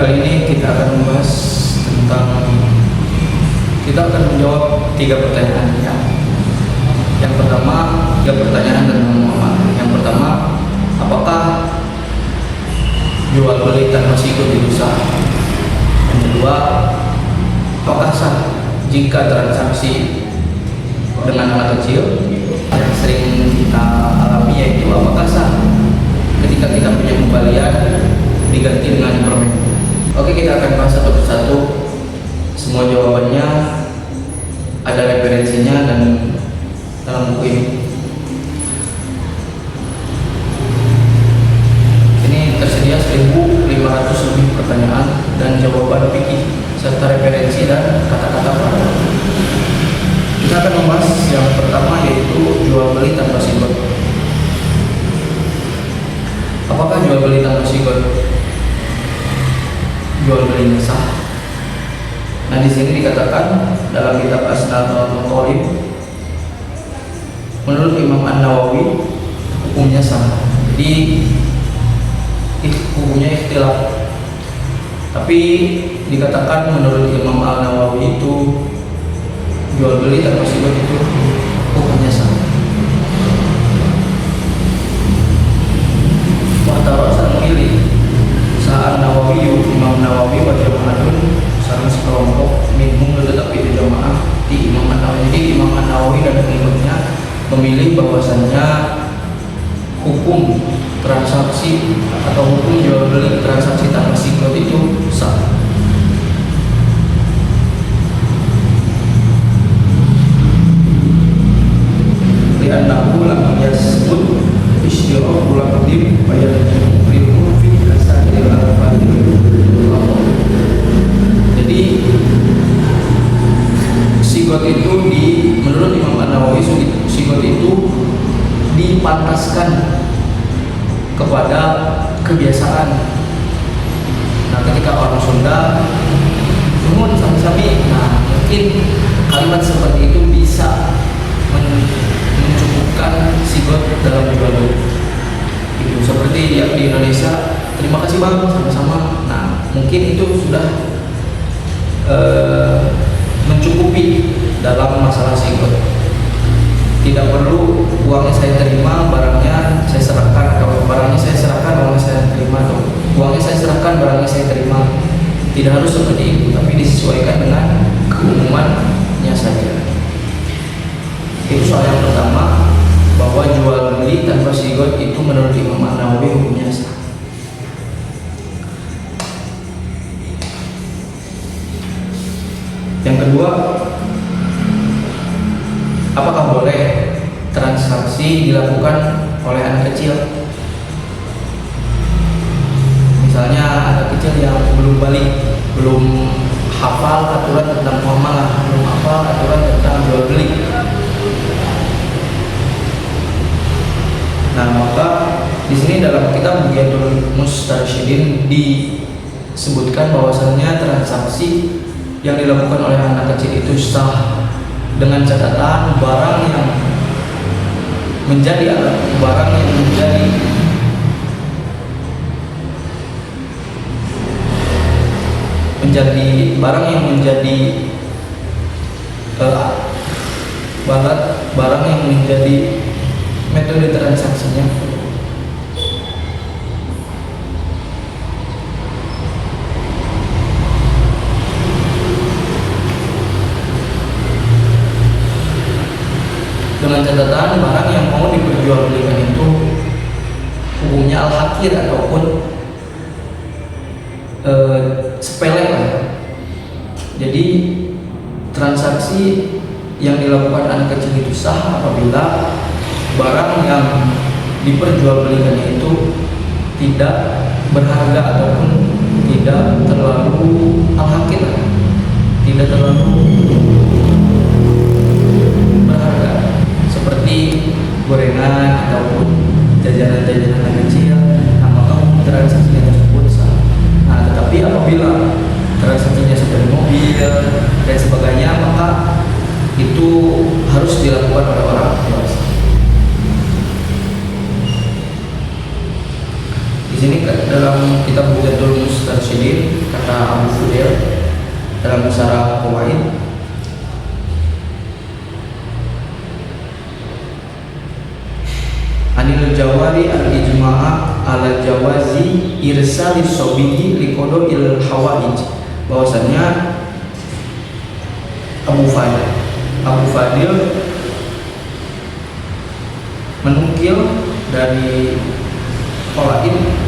kali ini kita akan membahas tentang, kita akan menjawab 3 pertanyaan ya. Yang pertama, 3 pertanyaan tentang Muhammad. Yang pertama, apakah jual beli tanpa sikut itu sah? Yang kedua, apakah sah jika transaksi dengan anak kecil? Yang sering kita alami yaitu apakah sah ketika kita punya kembalian diganti dengan permen. Oke, kita akan bahas satu persatu. Semua jawabannya ada referensinya dan dalam buku ini. Ini tersedia 1.500 lebih pertanyaan dan jawaban fikih serta referensi dan kata-kata para. Kita akan membahas yang pertama yaitu jual beli tanpa sikut. Apakah jual beli tanpa sikut? Jual belinya sah. Nah, di sini dikatakan dalam kitab Asnatul Maqalib, menurut Imam An-Nawawi hukumnya sah. Jadi hukumnya ikhtilaf. Tapi dikatakan menurut Imam An-Nawawi itu jual beli tanpa sikut itu hukumnya sah. Wahtaro sang milih saat Nawawi, Imam Nawawi wa jama'atun sareng sekelompok minhum tetapi itu jamaah di Imam An-Nawawi. Jadi Imam An-Nawawi dan pengikutnya memilih bahwasannya hukum transaksi atau hukum jual beli transaksi tanpa sikut itu sah. Li'annahu lam yasbut istirahul qadim wa yadhum fil urfi hasanil al-fadil. Jadi sikut itu menurut Imam An-Nawawi sikut itu dipantaskan kepada kebiasaan. Nah, ketika orang Sunda nuhun sami-sami, nah mungkin kalimat seperti itu bisa mencukupkan sikut dalam jual beli. Itu seperti yang di Indonesia, terima kasih bang, sama-sama. Nah, mungkin itu sudah mencukupi dalam masalah sikut. Tidak perlu uangnya saya terima, barangnya saya serahkan. Kalau barangnya saya serahkan, uangnya saya terima. Atau uangnya saya serahkan, barangnya saya terima. Tidak harus seperti itu, tapi disesuaikan dengan keumumannya saja. Itu soal yang pertama, bahwa jual beli tanpa sikut itu menurut Imam An-Nawawi hukumnya sah. Yang kedua, apakah boleh transaksi dilakukan oleh anak kecil? Misalnya anak kecil yang belum balik, belum hafal aturan tentang muamalah, belum hafal aturan tentang jual beli. Nah, maka di sini dalam kitab Bughyatul Mustarsyidin disebutkan bahwasannya transaksi yang dilakukan oleh anak kecil itu sah dengan catatan barang yang menjadi barang yang menjadi barang yang menjadi barang yang menjadi metode transaksinya dengan catatan barang yang mau diperjualbelikan itu hukumnya al-hakir ataupun sepele lah. Jadi transaksi yang dilakukan anak kecil itu sah apabila barang yang diperjualbelikannya itu tidak berharga ataupun tidak terlalu al-hakir, tidak terlalu berharga, seperti gorengan ataupun jajanan-jajanan anak kecil. Nah, maka transaksinya tersebut sah. Nah, tetapi apabila transaksinya seperti mobil dan sebagainya, maka itu harus dilakukan oleh orang dewasa. Di sini dalam kitab Bughyatul Mustarsyidin kata Abu Fudail dalam Syarah Qawaid, Anil Jawari al-ijma'a ala jawazi irsalis sobihi liqodo il hawaij, bahwasanya Abu Fadil menukil dari Qawaid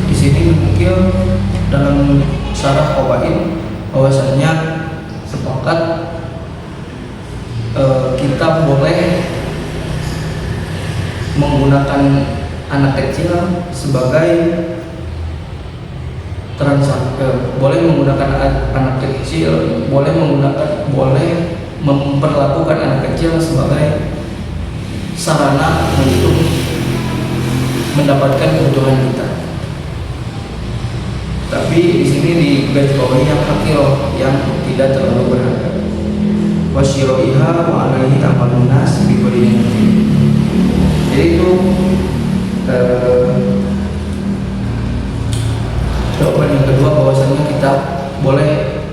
di sini menukil dalam Syarah Qawaid bahwasanya sepakat kita boleh menggunakan anak kecil sebagai boleh menggunakan anak kecil, boleh memperlakukan anak kecil sebagai sarana untuk mendapatkan kebutuhan kita. Tapi di sini digarisbawahi yang hakil, yang tidak terlalu berharga. Wasyiroiha wa alaihi amalun nas bi kulli. Jadi itu jawaban yang kedua, bahwasanya kita boleh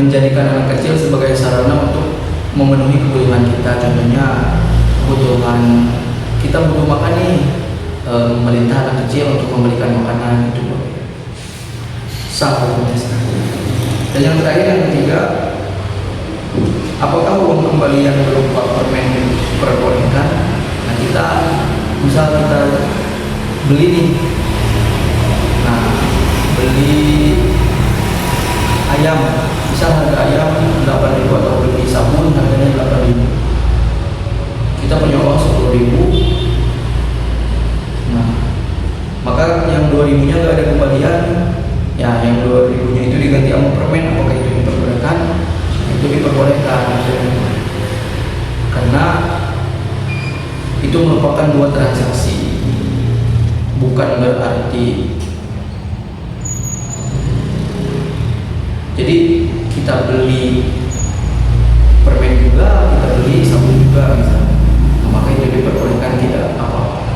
menjadikan anak kecil sebagai sarana untuk memenuhi kebutuhan kita. Contohnya kebutuhan kita butuh makan nih, memerintah anak kecil untuk memberikan makanan, itu boleh sah hukumnya. Dan yang terakhir, yang ketiga, apakah uang kembalian berupa permen diperbolehkan? Nah, misal kita beli nih, beli ayam, misal harga ayam 8.000 atau beli sabun harganya 8.000, kita punya uang 10.000. Nah, maka yang 2.000 nya nggak ada kembalian, ya yang 2.000 nya itu diganti sama permen. Apakah itu diperbolehkan? Itu diperbolehkan, karena itu merupakan dua transaksi, bukan berarti jadi kita beli permen juga, kita beli sabun juga misalnya, maka itu diperbolehkan, tidak apa.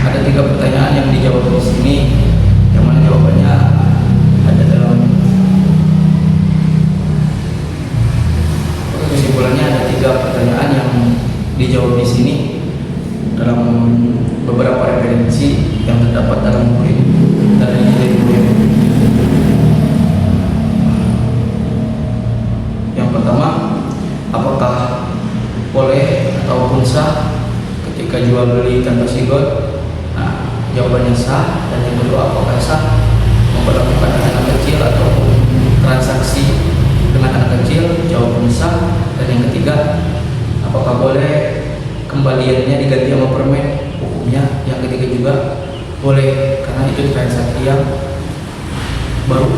Ada tiga pertanyaan yang dijawab di sini, yang mana jawabannya ada dalam kesimpulannya. Ada tiga pertanyaan yang dijawab di sini dalam beberapa referensi yang terdapat dalam buku ini, dari buku ini. Yang pertama, apakah boleh ataupun sah ketika jual beli tanpa sigot? Nah, jawabannya sah. Dan yang kedua, apakah sah memperlakukan anak kecil ataupun transaksi dengan anak kecil? Jawabannya sah. Dan yang ketiga, apakah boleh kembaliannya diganti sama permen? Hukumnya yang ketiga juga boleh, karena itu transaksi yang baru